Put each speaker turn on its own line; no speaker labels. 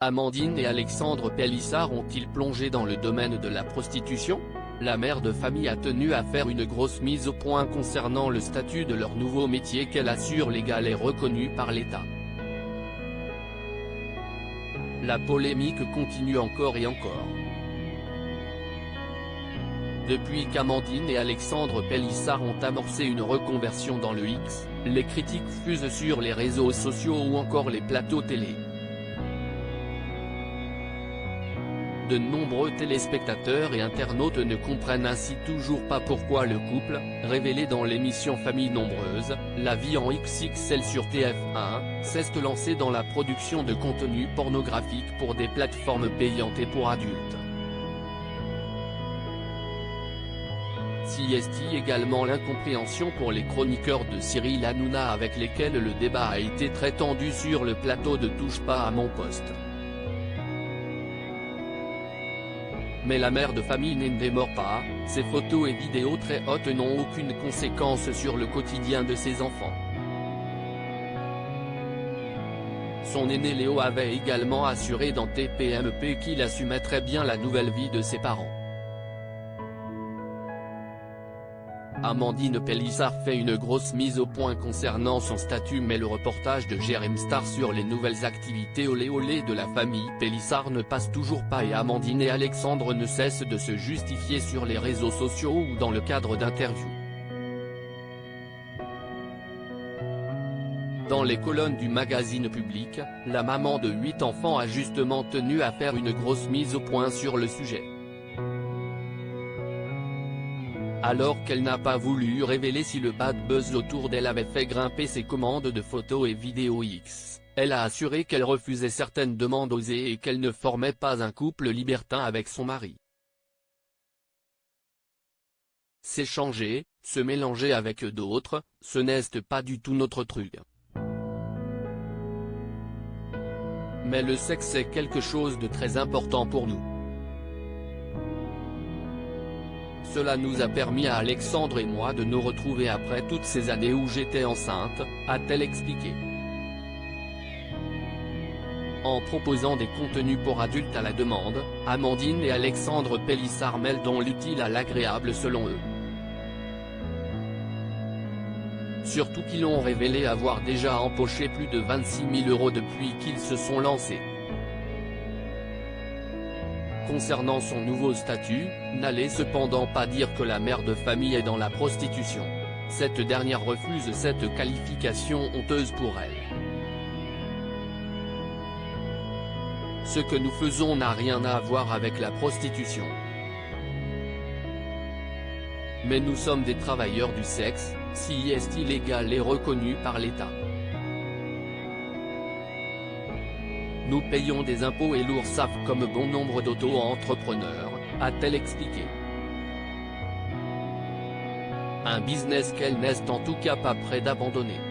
Amandine et Alexandre Pélissard ont-ils plongé dans le domaine de la prostitution? La mère de famille a tenu à faire une grosse mise au point concernant le statut de leur nouveau métier qu'elle assure légal et reconnu par l'État. La polémique continue encore et encore. Depuis qu'Amandine et Alexandre Pélissard ont amorcé une reconversion dans le X, les critiques fusent sur les réseaux sociaux ou encore les plateaux télé. De nombreux téléspectateurs et internautes ne comprennent ainsi toujours pas pourquoi le couple, révélé dans l'émission Famille Nombreuse, La Vie en XXL sur TF1, s'est lancé dans la production de contenu pornographique pour des plateformes payantes et pour adultes. S'y est également l'incompréhension pour les chroniqueurs de Cyril Hanouna avec lesquels le débat a été très tendu sur le plateau de Touche pas à mon poste. Mais la mère de famille ne démord pas, ses photos et vidéos très hautes n'ont aucune conséquence sur le quotidien de ses enfants. Son aîné Léo avait également assuré dans TPMP qu'il assumait très bien la nouvelle vie de ses parents. Amandine Pélissard fait une grosse mise au point concernant son statut, mais le reportage de Jérém Star sur les nouvelles activités olé olé de la famille Pélissard ne passe toujours pas et Amandine et Alexandre ne cessent de se justifier sur les réseaux sociaux ou dans le cadre d'interviews. Dans les colonnes du magazine Public, la maman de 8 enfants a justement tenu à faire une grosse mise au point sur le sujet. Alors qu'elle n'a pas voulu révéler si le bad buzz autour d'elle avait fait grimper ses commandes de photos et vidéos X, elle a assuré qu'elle refusait certaines demandes osées et qu'elle ne formait pas un couple libertin avec son mari. S'échanger, se mélanger avec d'autres, ce n'est pas du tout notre truc. Mais le sexe est quelque chose de très important pour nous. Cela nous a permis à Alexandre et moi de nous retrouver après toutes ces années où j'étais enceinte, a-t-elle expliqué. En proposant des contenus pour adultes à la demande, Amandine et Alexandre Pélissard mêlent donc l'utile à l'agréable selon eux. Surtout qu'ils ont révélé avoir déjà empoché plus de 26 000 € depuis qu'ils se sont lancés. Concernant son nouveau statut, n'allez cependant pas dire que la mère de famille est dans la prostitution. Cette dernière refuse cette qualification honteuse pour elle. Ce que nous faisons n'a rien à voir avec la prostitution. Mais nous sommes des travailleurs du sexe, si est illégal et reconnu par l'État. Nous payons des impôts et l'URSSAF comme bon nombre d'auto-entrepreneurs, a-t-elle expliqué. Un business qu'elle n'est en tout cas pas près d'abandonner.